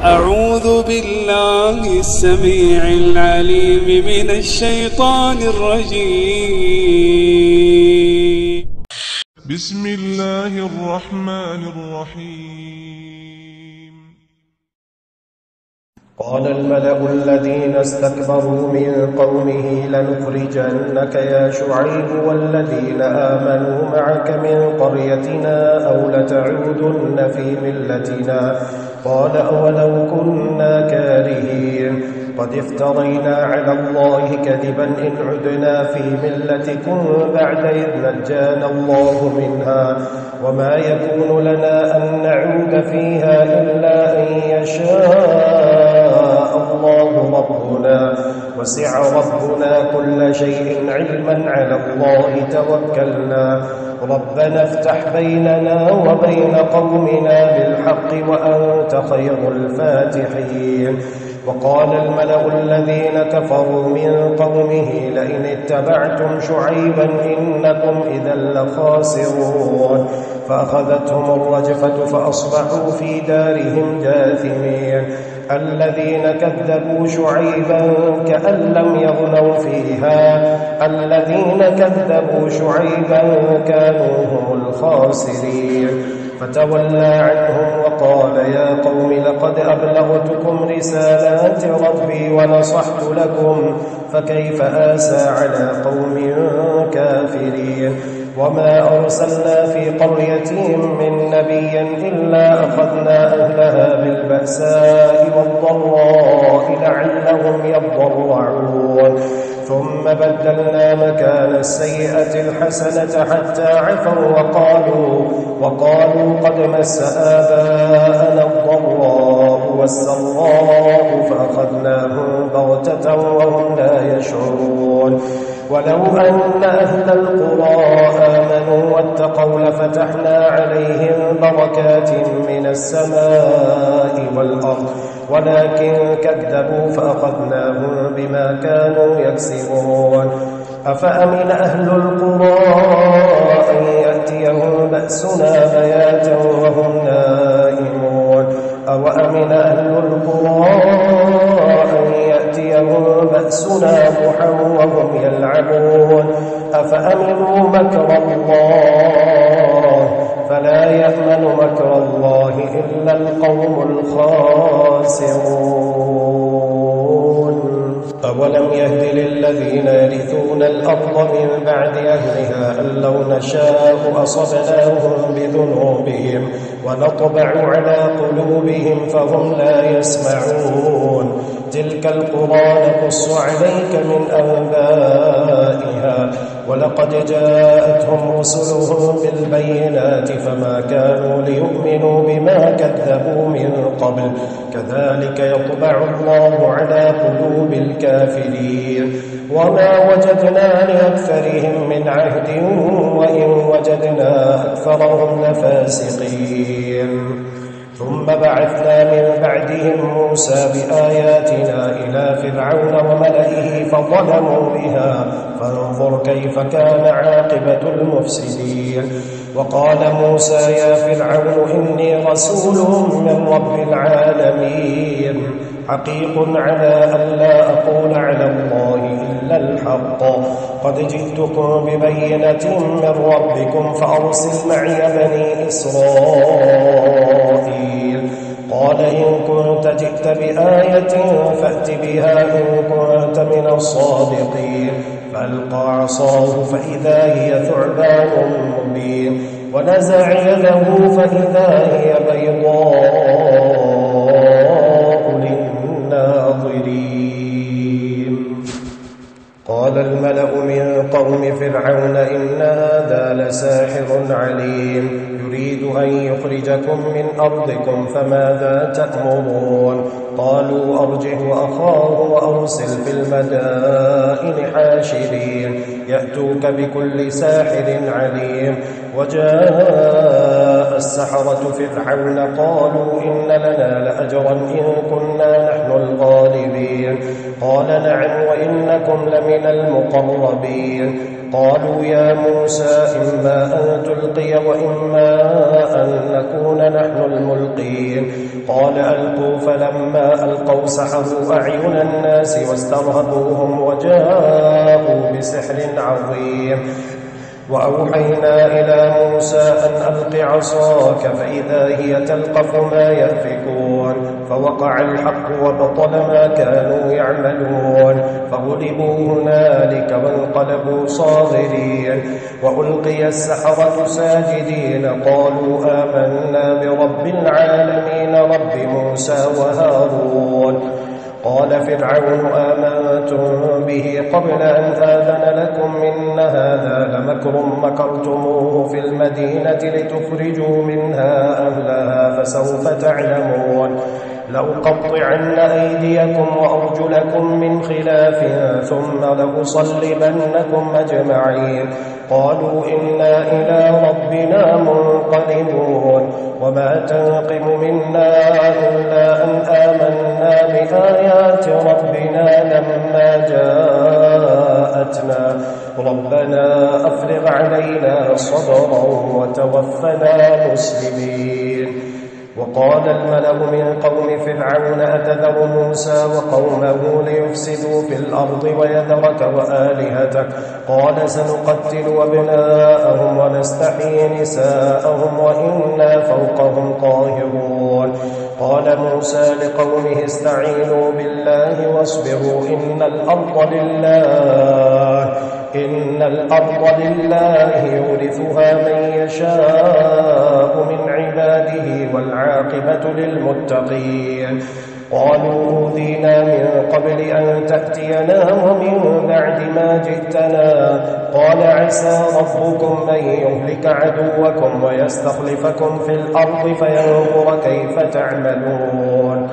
أعوذ بالله السميع العليم من الشيطان الرجيم. بسم الله الرحمن الرحيم. قال الملأ الذين استكبروا من قومه لنخرجنك يا شعيب والذين آمنوا معك من قريتنا أو لتعودن في ملتنا. قال أولو كنا كارهين قد افترينا على الله كذبا إن عدنا في ملتكم بعد إذ نجانا الله منها وما يكون لنا أن نعود فيها إلا أن يشاء الله ربنا وسع ربنا كل شيء علما على الله توكلنا ربنا افتح بيننا وبين قومنا بالحق وأنت خير الفاتحين. وقال الملأ الذين كفروا من قومه لئن اتبعتم شعيبا إنكم إذا لخاسرون فأخذتهم الرجفة فأصبحوا في دارهم جاثمين. الذين كذبوا شعيبا كأن لم يغنوا فيها الذين كذبوا شعيبا كانوا هم الخاسرين. فتولى عنهم وقال يا قوم لقد أبلغتكم رسالات ربي ونصحت لكم فكيف آسى على قوم كافرين. وما أرسلنا في قرية من نبي إلا أخذنا أهلها بالبأساء والضراء لعلهم يضرعون ثم بدلنا مكان السيئة الحسنة حتى عفوا وقالوا قد مس آباءنا الضراء والسراء فأخذناهم بغتة وهم لا يشعرون. ولو أن أهل القرى آمنوا واتقوا لفتحنا عليهم بركات من السماء والأرض ولكن كذبوا فأخذناهم بما كانوا يكسبون. أفأمن أهل القرى أن يأتيهم بأسنا بياتا وهم نائمون أوأمن أهل القرى أن يأتيهم بأسنا ضحى وهم يلعبون أفأمنوا مكر الله فلا يأمن مكر الله إلا القوم الخاسرون. أولم يهد للذين يرثون الأرض من بعد أهلها أن لو نشاء أصبناهم بذنوبهم ونطبع على قلوبهم فهم لا يسمعون. تلك القرى نقص عليك من أنبائها ولقد جاءتهم رسلهم بالبينات فما كانوا ليؤمنوا بما كذبوا من قبل كذلك يطبع الله على قلوب الكافرين. وما وجدنا لأكثرهم من عهد وإن وجدنا أكثرهم لفاسقين. ثم بعثنا من بعدهم موسى بآياتنا إلى فرعون وملئه فظلموا بها فانظر كيف كان عاقبة المفسدين. وقال موسى يا فرعون إني رسول من رب العالمين حقيق على أن لا أقول على الله إلا الحق قد جئتكم ببينة من ربكم فأرسل معي بني إسرائيل. قال إن كنت جئت بآية فأت بها إن كنت من الصادقين. فألقى عصاه فإذا هي ثعبان مبين ونزع يده فإذا هي بيضاء للناظرين. قال الملأ من قوم فرعون إن هذا لساحر عليم يريد أن يخرجكم من أرضكم فماذا تأمرون. قالوا أرجه وأخاه وأرسل في المدائن حاشرين يأتوك بكل ساحر عليم. وجاء السحرة فرعون قالوا إن لنا لأجرا إن كنا نحن الغالبين قال نعم وإنكم لمن المقربين قالوا يا موسى إما أن تلقي وإما أن نكون نحن الملقين قال ألقوا فلما ألقوا سحروا أعين الناس واسترهبوهم وجاءوا بسحر عظيم وأوحينا إلى موسى أن ألق عصاك فإذا هي تلقف ما يأفكون فوقع الحق وبطل ما كانوا يعملون فغلبوا هنالك وانقلبوا صاغرين وألقي السحرة ساجدين قالوا آمنا برب العالمين رب موسى وهارون قال فرعون آمنتم به قبل أن آذن لكم إن هذا لمكر مكرتموه في المدينة لتخرجوا منها أهلها فسوف تعلمون لأقطعن أيديكم وأرجلكم من خلاف ثم لأصلبنكم أجمعين قالوا إنا إلى ربنا منقلبون وما تنقم منا إلا أن آمنا بآيات ربنا لما جاءتنا ربنا أفرغ علينا صبرا وتوفنا مسلمين وقال الملأ من قوم فرعون أتذر موسى وقومه ليفسدوا في الأرض ويذرك وآلهتك قال سنقتل أبناءهم ونستحيي نساءهم وإنا فوقهم قاهرون قال موسى لقومه استعينوا بالله واصبروا إن الأرض لله يورثها من يشاء من عباده والعاقبة للمتقين قالوا أوذينا من قبل أن تأتينا ومن بعد ما جئتنا قال عسى ربكم أن يهلك عدوكم ويستخلفكم في الأرض فينظر كيف تعملون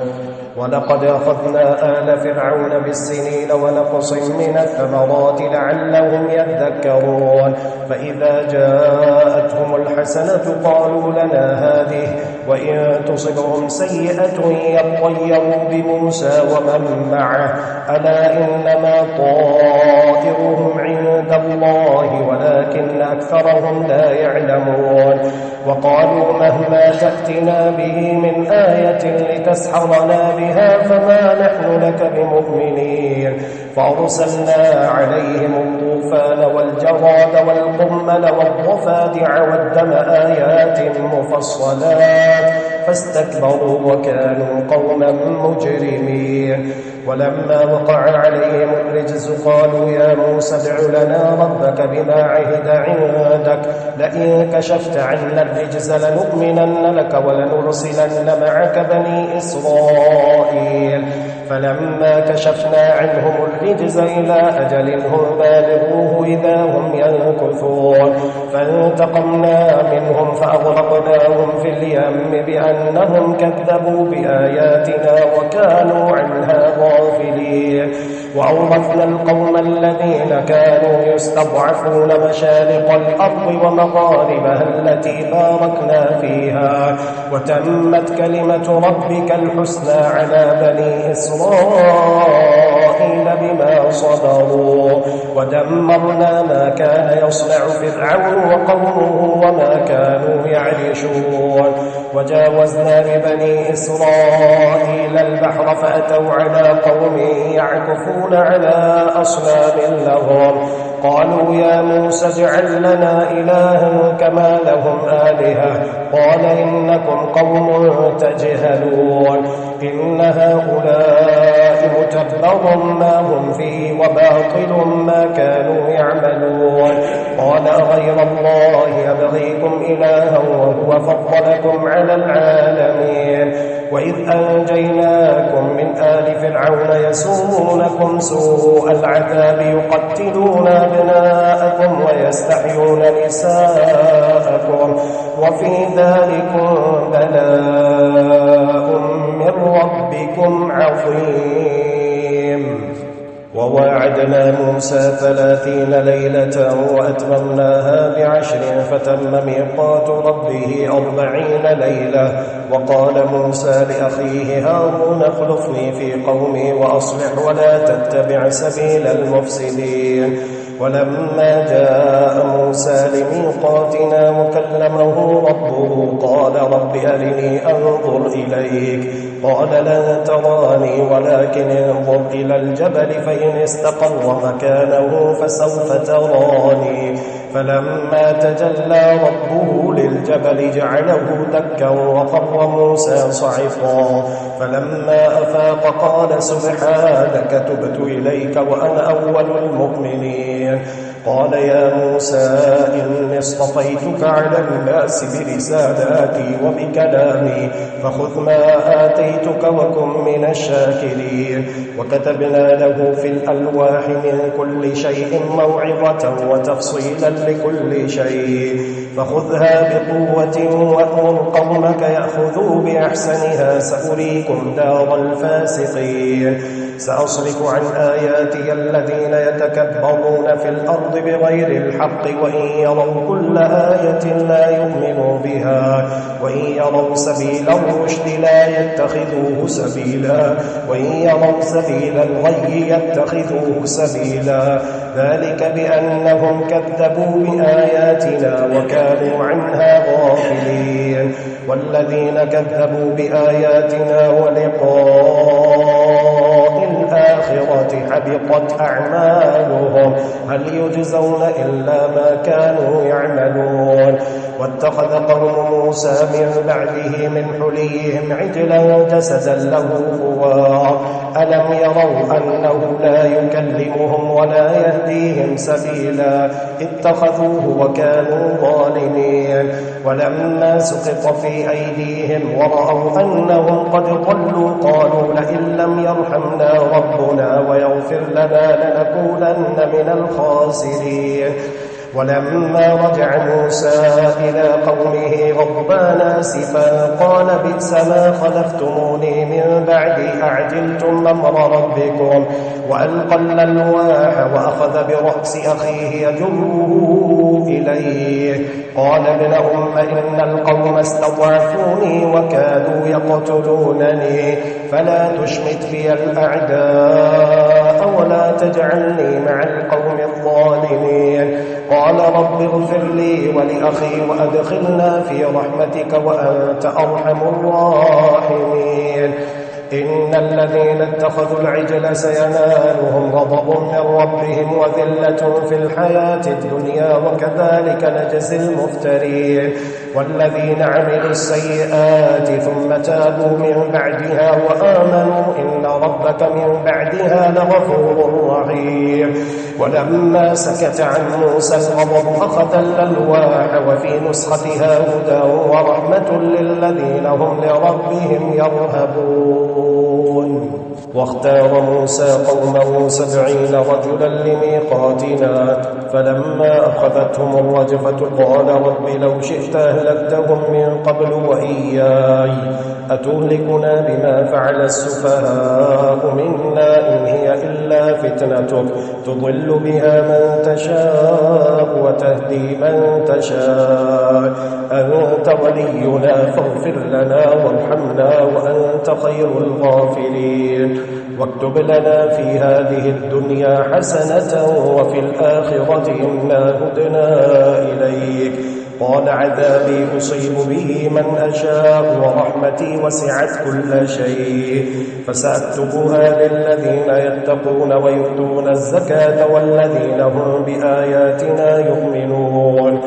ولقد أخذنا آل فرعون بالسنين ونقص من الثمرات لعلهم يذكرون فإذا جاءتهم الحسنة قالوا لنا هذه وإن تصبهم سيئة يطيروا بموسى ومن معه ألا إنما طائرهم عند الله ولكن أكثرهم لا يعلمون وقالوا مهما تأتنا به من آية لتسحرنا بها فما نحن لك بمؤمنين فأرسلنا عليهم الطوفان والجراد والقمل والضفادع والدم آيات مفصلات فاستكبروا وكانوا قوما مجرمين ولما وقع عليهم الرجز قالوا يا موسى ادع لنا ربك بما عهد عندك لئن كشفت عنا الرجز لنؤمنن لك ولنرسلن معك بني إسرائيل فلما كشفنا عنهم الرجز إلى أجل هم بالغوه إذا هم ينكثون فانتقمنا منهم فأغرقناهم في اليم بأنهم كذبوا بآياتنا وكانوا عنها غافلين وأورثنا القوم الذين كانوا يستضعفون مشارق الأرض ومغاربها التي باركنا فيها وتمت كلمة ربك الحسنى على بني إسرائيل بما صبروا ودمرنا ما كان يصنع فرعون وقومه وما كانوا يعرشون وجاوزنا ببني إسرائيل البحر فأتوا على قوم يعكفون على أصنام لهم قالوا يا موسى اجعل لنا إلها كما لهم آلهة قال إنكم قوم تجهلون إن هؤلاء متبر ما هم فيه وباطل ما كانوا يعملون قال غير الله أبغيكم إلها وهو فضلكم على العالمين وإذ أنجيناكم من آل فرعون يسومونكم سوء العذاب يقتلون أبناءكم ويستحيون نساءكم وفي ذلكم بلاء من ربكم عظيم وعدنا موسى 30 ليلة وأتممناها ب10 فتم ميقات ربه 40 ليلة. وقال موسى لأخيه هارون اخلفني في قومي وأصلح ولا تتبع سبيل المفسدين. ولما جاء موسى لميقاتنا وكلمه ربه قال رب أرني أنظر إليك قال لن تراني ولكن انظر إلى الجبل فإن استقر مكانه فسوف تراني. فلما تجلى ربه للجبل جعله دكا وخر موسى صعقا. فلما أفاق قال سبحانك تبت إليك وأنا أول المؤمنين. قال يا موسى إني اصطفيتك على الناس برسالاتي وبكلامي فخذ ما آتيتك وكن من الشاكرين. وكتبنا له في الألواح من كل شيء موعظة وتفصيلا لكل شيء فخذها بقوة وأمر قومك يأخذوا بأحسنها سأريكم دار الفاسقين. سأصرف عن آياتي الذين يتكبرون في الأرض بغير الحق وإن يروا كل آية لا يؤمنوا بها وإن يروا سبيل الرشد لا يتخذوه سبيلا وإن يروا سبيل الغي يتخذوه سبيلا. ذلك بأنهم كذبوا بآياتنا وكانوا عنها غافلين. والذين كذبوا بآياتنا ولقاء الآخرة حبطت أعمالهم هل يجزون إلا ما كانوا يعملون. واتخذ قوم موسى من بعده من حليهم عجلا جسدا له خوار ألم يروا أنه لا يكلمهم ولا يهديهم سبيلا اتخذوه وكانوا ظالمين. ولما سقط في أيديهم ورأوا أنهم قد ضلوا قالوا لئن لم يرحمنا ربنا ويغفر لنا لنكونن من الخاسرين. ولما رجع موسى إلى قومه غضبان آسفا قال بئس ما خلفتموني من بعدي أعجلتم أمر ربكم وألقى الألواح وأخذ برأس أخيه يجره إليه قال ابن أم إن القوم استضعفوني وكانوا يقتلونني فلا تشمت بي الأعداء ولا تجعلني مع القوم الظالمين. قال رب اغفر لي ولأخي وأدخلنا في رحمتك وأنت أرحم الراحمين. إن الذين اتخذوا العجل سينالهم غضب من ربهم وذلة في الحياة الدنيا وكذلك نجزي المفترين. والذين عملوا السيئات ثم تابوا من بعدها وآمنوا إن ربك من بعدها لغفور رحيم. ولما سكت عن موسى الغضب أخذ الألواح وفي نسختها هدى ورحمة للذين هم لربهم يرهبون. واختار موسى قومه 70 رجلا لميقاتنا فلما أخذتهم الرجفة قال رب لو شئت أهلكتهم من قبل وإياي أتهلكنا بما فعل السفهاء منا إن هي إلا فتنتك تضل بها من تشاء وتهدي من تشاء أنت ولينا فاغفر لنا وارحمنا وأنت خير الغافرين. واكتب لنا في هذه الدنيا حسنة وفي الآخرة إنا هدنا إليك. قال عذابي أصيب به من أشاء ورحمتي وسعت كل شيء فسأكتبها للذين يتقون ويؤتون الزكاة والذين هم بآياتنا يؤمنون.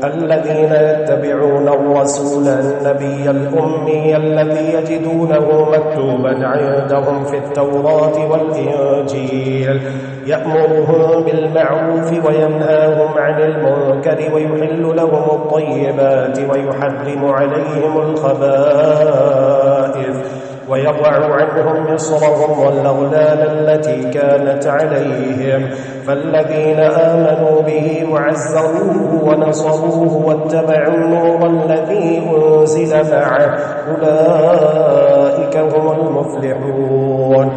الذين يتبعون الرسول النبي الأمي الذي يجدونه مكتوبا عندهم في التوراة والإنجيل يأمرهم بالمعروف وينهاهم عن المنكر ويحل لهم الطيبات ويحرم عليهم الخبائث ويضع عنهم مصرهم والأغلال التي كانت عليهم. فالذين آمنوا به وعزروه ونصروه واتبعوا النور الذي أنزل معه أولئك هم المفلحون.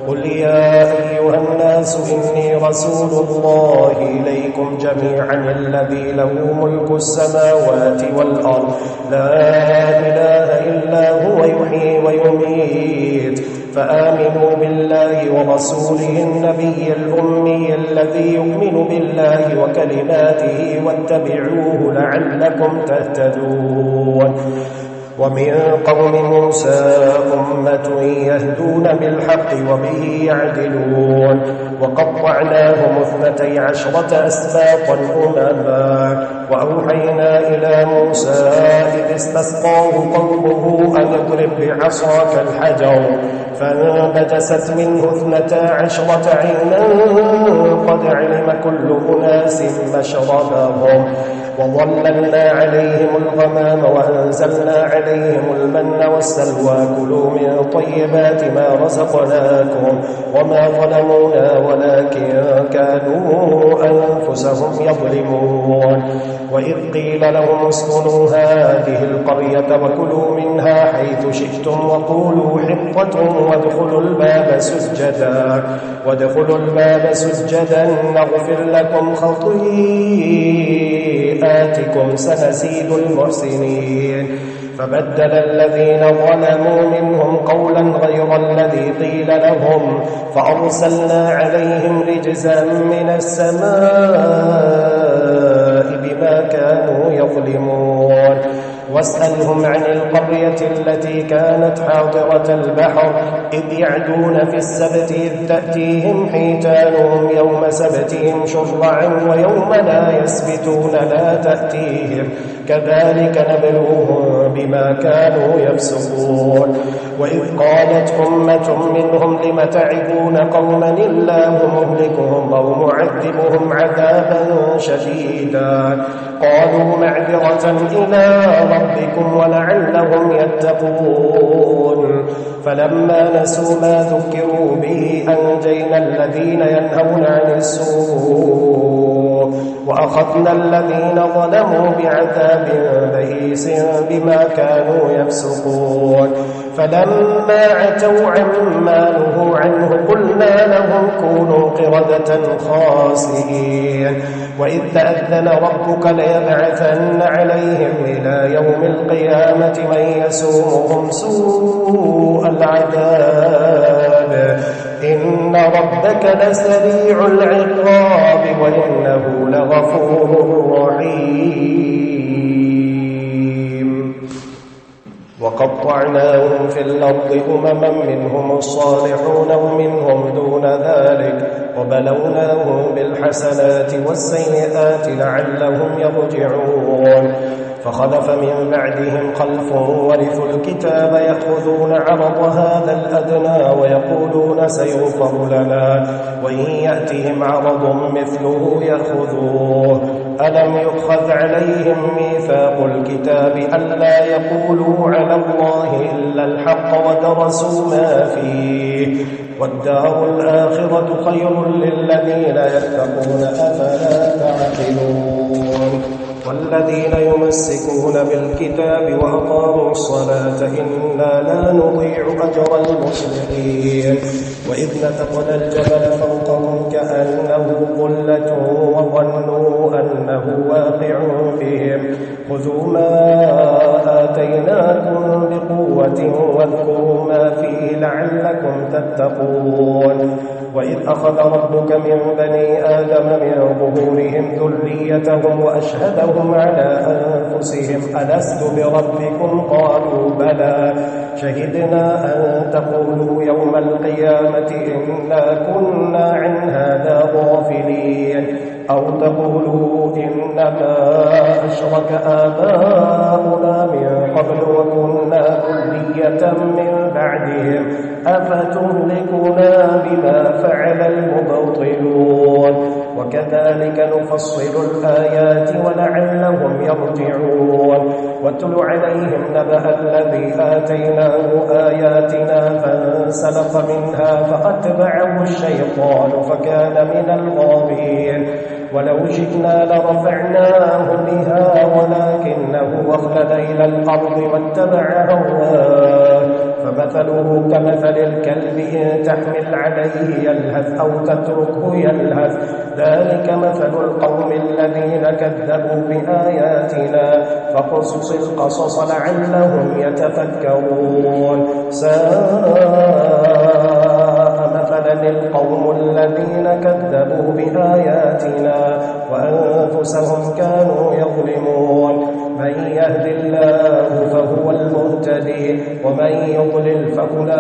قل يا أيها الناس الناس إني رسول الله إليكم جميعا الذي له ملك السماوات والأرض لا إله إلا هو يحيي ويميت فآمنوا بالله ورسوله النبي الأمي الذي يؤمن بالله وكلماته واتبعوه لعلكم تهتدون. ومن قوم موسى أمة يهدون بالحق وبه يعدلون وقطعناهم 12 أسباطا أمما وأوحينا إلى موسى إذ استسقاه قومه أن اضرب بعصاك الحجر فانبجست منه 12 عينا قد علم كل أناس مشربهم وظللنا عليهم الغمام وأنزلنا عليهم المن والسلوى كلوا من طيبات ما رزقناكم وما ظلمونا ولكن كانوا أنفسهم يظلمون. وإذ قيل لهم اسكنوا هذه القرية وكلوا منها حيث شئتم وقولوا حطة وادخلوا الباب سجدا نغفر لكم خطيئاتكم سنزيد المحسنين. فبدل الذين ظلموا منهم قولا غير الذي قيل لهم فأرسلنا عليهم رجزا من السماء بما كانوا يظلمون. واسألهم عن القرية التي كانت حاضرة البحر إذ يعدون في السبت إذ تأتيهم حيتانهم يوم سبتهم شرعا ويوم لا يسبتون لا تأتيهم كذلك نبلوهم بما كانوا يفسقون. وإذ قالت أمة منهم لم تعظون قوما الله مهلكهم أو معذبهم عذابا شديدا قالوا معذرة إلى ربكم ولعلهم يتقون. فلما نسوا ما ذكروا به أنجينا الذين ينهون عن السوء وأخذنا الذين ظلموا بعذاب بئيس بما كانوا يفسقون. فلما عتوا عما نهوا عنه قلنا لهم كونوا قردة خاسئين. وإذ تأذن ربك ليبعثن عليهم إلى يوم القيامة من يسومهم سوء العذاب إن ربك لسريع العقاب وإنه لغفور رحيم. وقطعناهم في الأرض أمما منهم الصالحون ومنهم دون ذلك وبلوناهم بالحسنات والسيئات لعلهم يرجعون. فخلف من بعدهم خلف ورثوا الكتاب يأخذون عرض هذا الأدنى ويقولون سيغفر لنا وإن يأتهم عرض مثله يأخذوه. ألم يؤخذ عليهم ميثاق الكتاب ألا يقولوا على الله إلا الحق ودرسوا ما فيه والدار الآخرة خير للذين يتقون أفلا تعقلون. والذين يمسكون بالكتاب وأقاموا الصلاة إنا لا نضيع أجر المصلحين. وإذ نتقنا الجبل فوقهم كأنه ظلة وظنوا أنه واقع بهم خذوا ما آتيناكم بقوة واذكروا ما فيه لعلكم تتقون. وإذ أخذ ربك من بني آدم من ظهورهم ذريتهم وأشهدهم على أنفسهم ألست بربكم قالوا بلى شهدنا أن تقولوا يوم القيامة إنا كنا عن هذا غافلين أو تقولوا إنما أشرك آباؤنا من قبل وكنا ذرية من بعدهم أفتهلكنا بما فعل المبطلون وكذلك نفصل الآيات ولعلهم يرجعون. واتل عليهم نبأ الذي آتيناه آياتنا فانسلخ منها فأتبعه الشيطان فكان من الغاوين. ولو شئنا لرفعناه بها ولكنه أخلد إلى الأرض واتبع هواه فمثله كمثل الكلب إن تحمل عليه يلهث أو تتركه يلهث ذلك مثل القوم الذين كذبوا بآياتنا فقصص القصص لعلهم يتفكرون مثلا القوم الذين كذبوا بآياتنا وأنفسهم كانوا يظلمون من يهد الله فهو المهتدي ومن يضلل فأولئك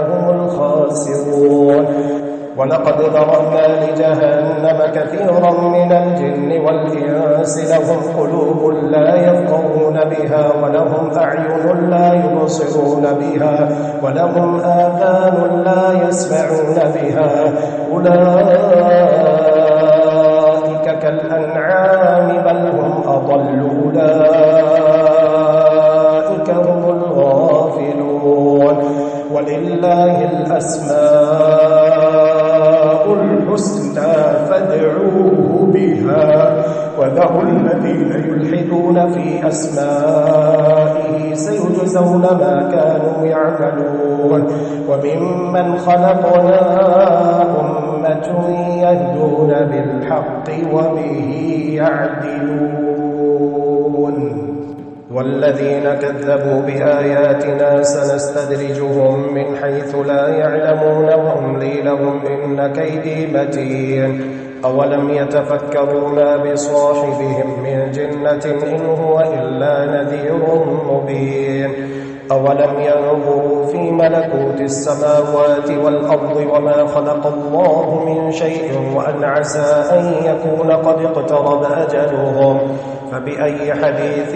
هم الخاسرون ولقد ذرأنا لجهنم كثيرا من الجن والإنس لهم قلوب لا يفقهون بها ولهم أعين لا يبصرون بها ولهم آذان لا يسمعون بها أولئك كالأنعام بل هم أضل أولئك هم الغافلون ولله الأسماء الحسنى فادعوه بها وذروا الذين يلحدون في أسمائه سيجزون ما كانوا يعملون وممن خلقنا أمة يهدون بالحق وبه يعدلون والذين كذبوا بآياتنا سنستدرجهم من حيث لا يعلمون وأملي لهم إن كيدي متين أولم يتفكروا ما بصاحبهم من جنة إن هو إلا نذير مبين أولم ينظروا في ملكوت السماوات والأرض وما خلق الله من شيء وأن عسى أن يكون قد اقترب أجلهم فبأي حديث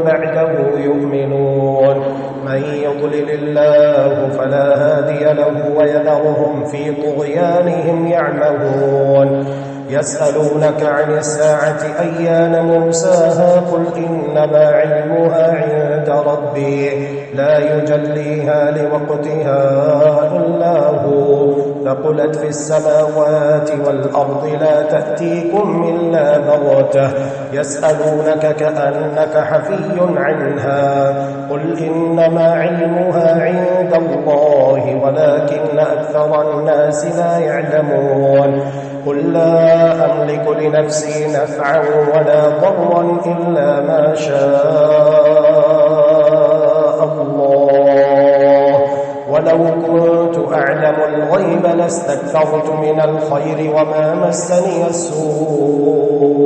بعده يؤمنون من يضلل الله فلا هادي له ويذرهم في طغيانهم يعمهون يسألونك عن الساعة أيان مرساها قل إنما علمها عند ربي لا يجليها لوقتها إلا هو ثقلت في السماوات والأرض لا تأتيكم إلا بغتة يسألونك كأنك حفي عنها قل إنما علمها عند الله ولكن أكثر الناس لا يعلمون قل لا أملك لنفسي نفعا ولا ضرا إلا ما شاء الله ولو كنت أعلم الغيب لاستكثرت من الخير وما مسني السوء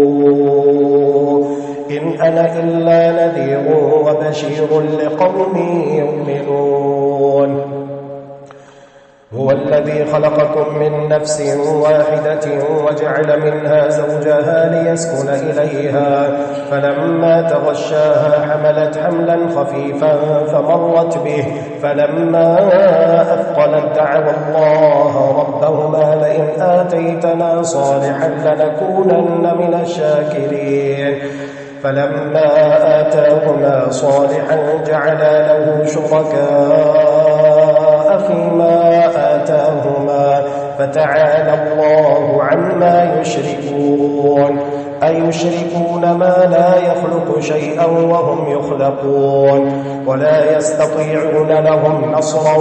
إن أنا إلا نذير وبشير لقوم يؤمنون هو الذي خلقكم من نفس واحدة وجعل منها زوجها ليسكن إليها فلما تغشاها حملت حملا خفيفا فمرت به فلما أثقلت دعوا الله ربهما لئن آتيتنا صالحا لنكونن من الشاكرين فلما آتاهما صالحا جعلا له شركاء فيما آتاهما فتعالى الله عما يشركون أيشركون ما لا يخلق شيئا وهم يخلقون ولا يستطيعون لهم نصرا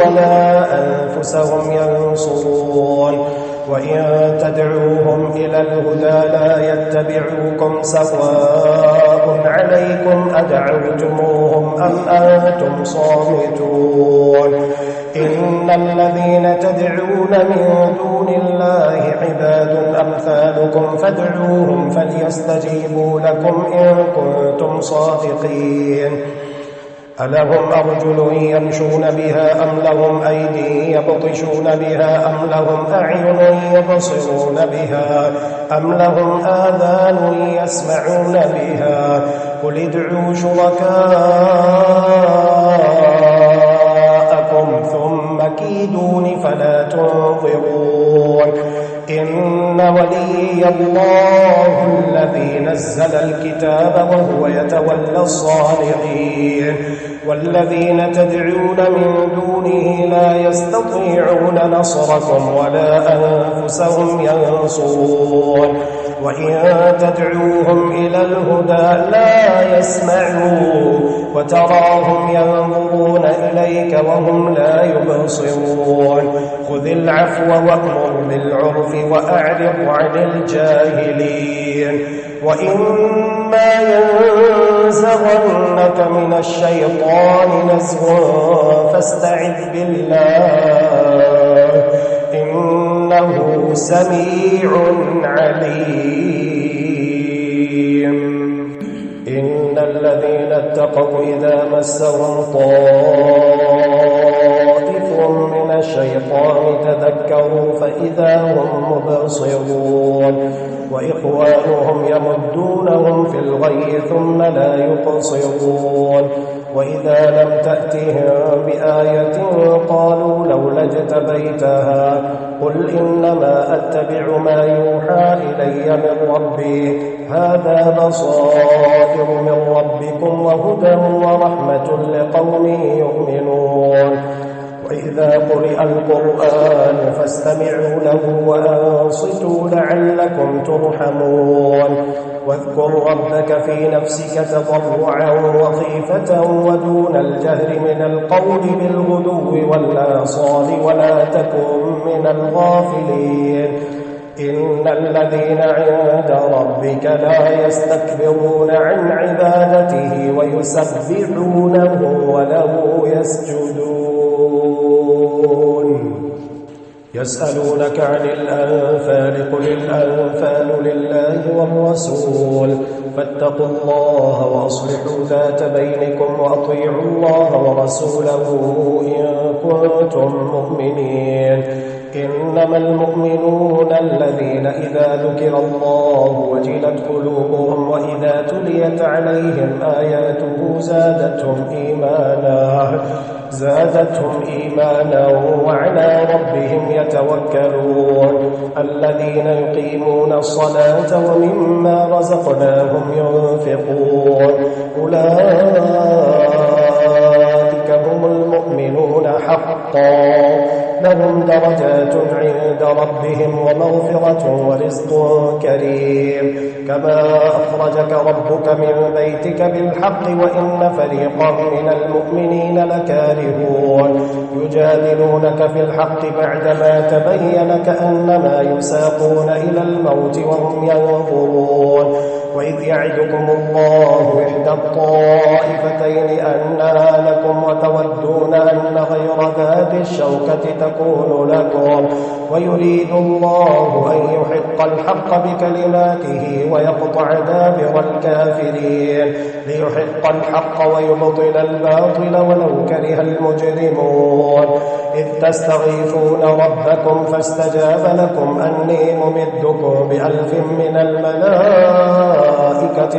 ولا أنفسهم ينصرون وإن تدعوهم إلى الهدى لا يتبعوكم سواء عليكم أدعوتموهم أم أنتم صامتون إن الذين تدعون من دون الله عباد أمثالكم فادعوهم فليستجيبوا لكم إن كنتم صادقين ألهم أرجل يمشون بها أم لهم أيدي يبطشون بها أم لهم أعين يبصرون بها أم لهم آذان يسمعون بها قل ادعوا شركاءكم ثم كيدون فلا تنظرون إن ولي الله الذي نزل الكتاب وهو يتولى الصالحين والذين تدعون من دونه لا يستطيعون نصركم ولا أنفسهم ينصرون وإن تدعوهم إلى الهدى لا يسمعون وتراهم ينظرون إليك وهم لا يبصرون خذ العفو وأمر بالعرف وأعرض عن الجاهلين وإما ينزغنك من الشيطان نزغ فاستعذ بالله إنه سميع عليم إن الذين اتقوا إذا مسهم طائف من الشيطان تذكروا فإذا هم مبصرون وإخوانهم يمدونهم في الغي ثم لا يقصرون وإذا لم تأتهم بآية قالوا لولا اجتبيتها قل إنما أتبع ما يوحى إلي من ربي هذا بصائر من ربكم وهدى ورحمة لقوم يؤمنون وإذا قرئ القرآن فاستمعوا له وأنصتوا لعلكم ترحمون واذكر ربك في نفسك تضرعا وخيفة ودون الجهر من القول بالغدو والآصال ولا تكن من الغافلين إن الذين عند ربك لا يستكبرون عن عبادته ويسبحونه وله يسجدون يسألونك عن الأنفال قل الأنفال لله والرسول فاتقوا الله وأصلحوا ذات بينكم وأطيعوا الله ورسوله إن كنتم مؤمنين إنما المؤمنون الذين إذا ذكر الله وجلت قلوبهم وإذا تليت عليهم آياته زادتهم إيمانا وعلى ربهم يتوكلون الذين يقيمون الصلاة ومما رزقناهم ينفقون أولئك هم المؤمنون حقا لهم درجات عند ربهم ومغفرة ورزق كريم كما أخرجك ربك من بيتك بالحق وإن فريقا من المؤمنين لكارهون يجادلونك في الحق بعدما تبين كأنما يساقون إلى الموت وهم ينظرون وإذ يعدكم الله إحدى الطائفتين أنها لكم وتودون أن غير ذات الشوكة تكون لكم ويريد الله أن يحق الحق بكلماته ويقطع دابر الكافرين ليحق الحق ويبطل الباطل ولو كره المجرمون إذ تستغيثون ربكم فاستجاب لكم أني ممدكم ب1000 من الملائكة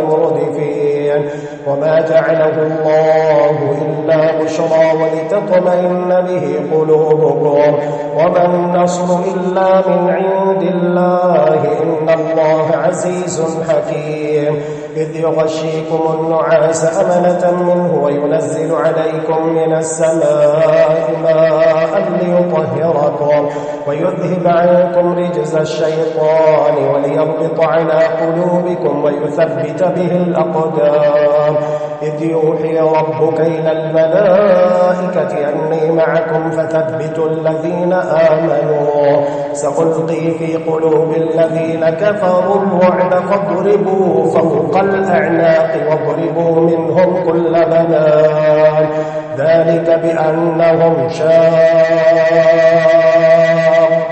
مردفين وما جعله الله إلا بشرى ولتطمئن به قلوبكم وما النصر إلا من عند الله إن الله عزيز حكيم إذ يغشيكم النعاس أمنة منه وينزل عليكم من السماء ماء ليطهركم ويذهب عنكم رجز الشيطان وليربط على قلوبكم ويثبت به الأقدام إذ يوحي ربك إلى الملائكة أني معكم فثبتوا الذين آمنوا سألقي في قلوب الذين كفروا الرعب فاضربوا فوق الأعناق واضربوا منهم كل بنان ذلك بأنهم شاقوا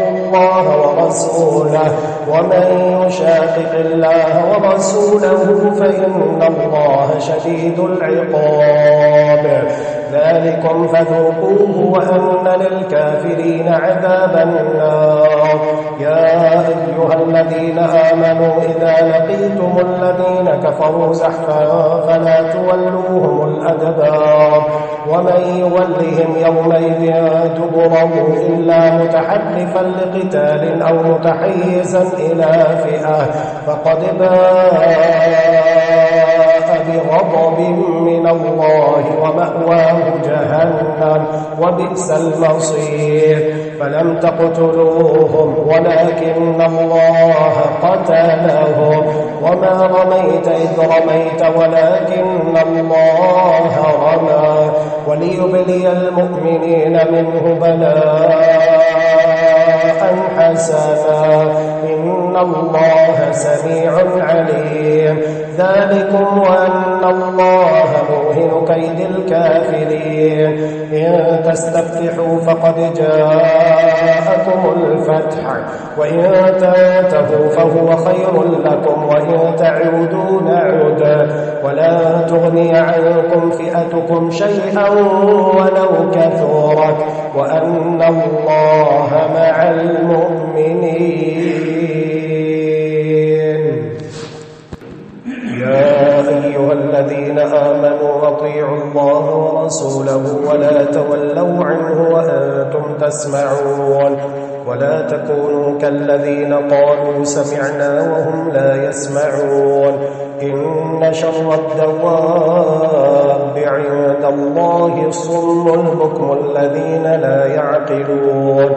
الله ورسوله ومن يشاقق الله ورسوله فإن الله شديد العقاب ذلكم فذوقوه وأن للكافرين عذاب النار يا أيها الذين آمنوا إذا لقيتم الذين كفروا زحفا فلا تولوهم الأدبار ومن يولهم يومئذ دبره إلا متحرفا لقتال أو متحيزا إلى فئة فقد باء بغضب من الله ومأواه جهنم وبئس المصير فلم تقتلوهم ولكن الله قتلهم وما رميت إذ رميت ولكن الله رمى وليبلي المؤمنين منه بلاء حسنا إن الله سميع عليم ذلكم وأن الله موهن كيد الكافرين إن تستفتحوا فقد جاءكم الفتح وإن تنتهوا فهو خير لكم وإن تعودوا نعد ولا تغني عنكم فئتكم شيئا ولو كثرت وأن الله مع المؤمنين. يا أيها الذين آمنوا أطيعوا الله ورسوله ولا تولوا عنه وأنتم تسمعون ولا تكونوا كالذين قالوا سمعنا وهم لا يسمعون إن شر الدواب عند الله الصم البكم الذين لا يعقلون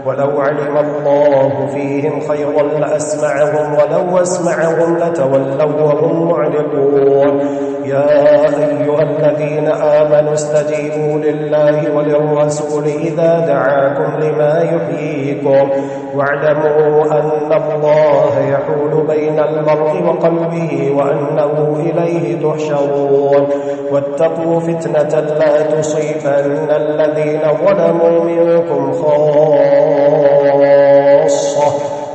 ولو علم الله فيهم خيرا لأسمعهم ولو أسمعهم لتولوا وهم معرضون يا أيها الذين آمنوا استجيبوا لله وللرسول إذا دعاكم لما يحييكم واعلموا أن الله يحول بين المرء وقلبه وأنه إليه تحشرون واتقوا فتنة لا تصيبن الذين ظلموا منكم خاصة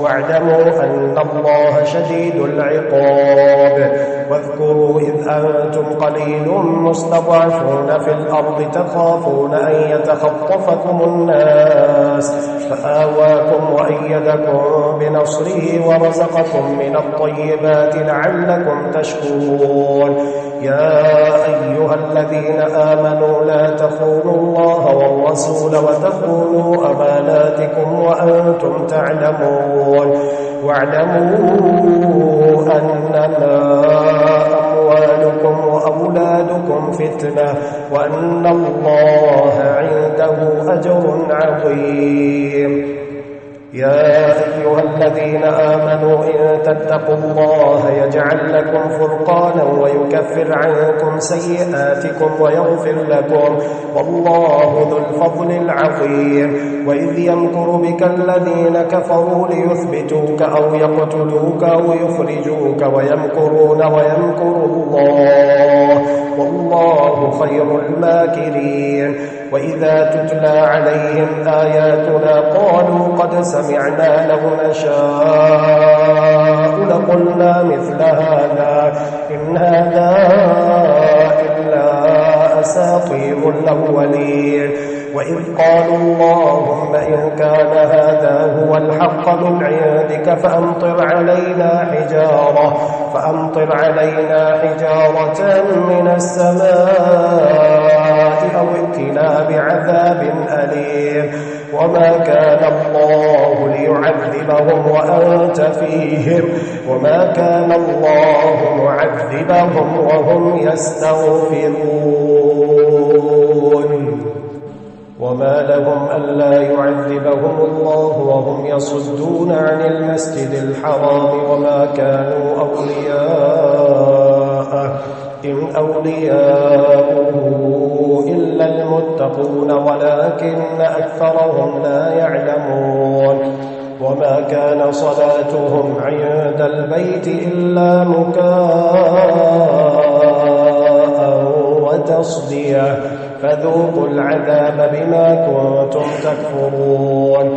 واعلموا أن الله شديد العقاب واذكروا إذ أنتم قليل مستضعفون في الأرض تخافون أن يتخطفكم الناس فآواكم وأيدكم بنصره ورزقكم من الطيبات لعلكم تشكرون يا أيها الذين آمنوا لا تخونوا الله والرسول وتخونوا أماناتكم وأنتم تعلمون واعلموا أنما أموالكم وأولادكم فتنة وأن الله عنده أجر عظيم يا أيها الذين آمنوا إن تتقوا الله يجعل لكم فرقانا ويكفر عنكم سيئاتكم ويغفر لكم والله ذو الفضل العظيم وإذ يمكر بك الذين كفروا ليثبتوك أو يقتلوك أو يخرجوك ويمكرون ويمكر الله والله خير الماكرين وإذا تتلى عليهم آياتنا قالوا قد سمعنا لو نشاء لقلنا مثل هذا إن هذا إلا أساطير الأولين وإذ قالوا اللهم إن كان هذا هو الحق من عندك فأمطر علينا حجارة من السماء أو ائتنا بعذاب أليم وما كان الله ليعذبهم وأنت فيهم وما كان الله معذبهم وهم يستغفرون وما لهم ألا يعذبهم الله وهم يصدون عن المسجد الحرام وما كانوا أولياءه إن أولياؤه إلا المتقون ولكن أكثرهم لا يعلمون وما كان صلاتهم عند البيت إلا مكاء وتصدية فذوقوا العذاب بما كنتم تكفرون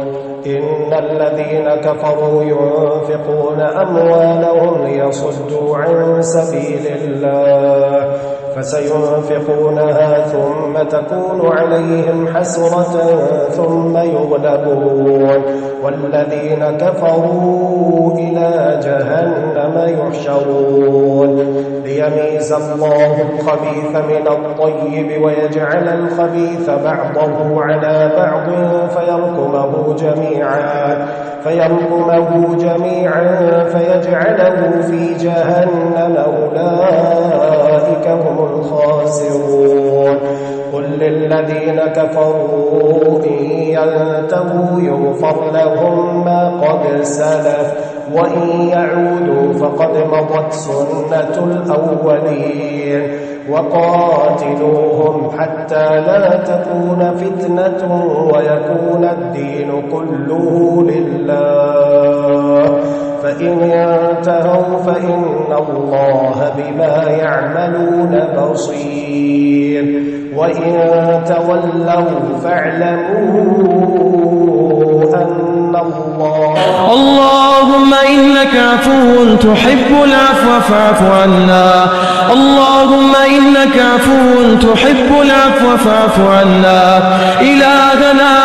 إن الذين كفروا ينفقون أموالهم ليصدوا عن سبيل الله فسينفقونها ثم تكون عليهم حسرة ثم يغلبون والذين كفروا إلى جهنم يحشرون ليميز الله الخبيث من الطيب ويجعل الخبيث بعضه على بعض فيركمه جميعا فيجعله في جهنم أولئك هم الخاسرون قل للذين كفروا إن ينتهوا يغفر لهم ما قد سلف وإن يعودوا فقد مضت سنة الأولين وقاتلوهم حتى لا تكون فتنة ويكون الدين كله لله فإن انتهوا فإن الله بما يعملون بصير وإن تولوا فاعلموا أن اللهم إنك عفو تحب العفو فاعف عنا اللهم إنك عفو تحب العفو فاعف عنا إلهنا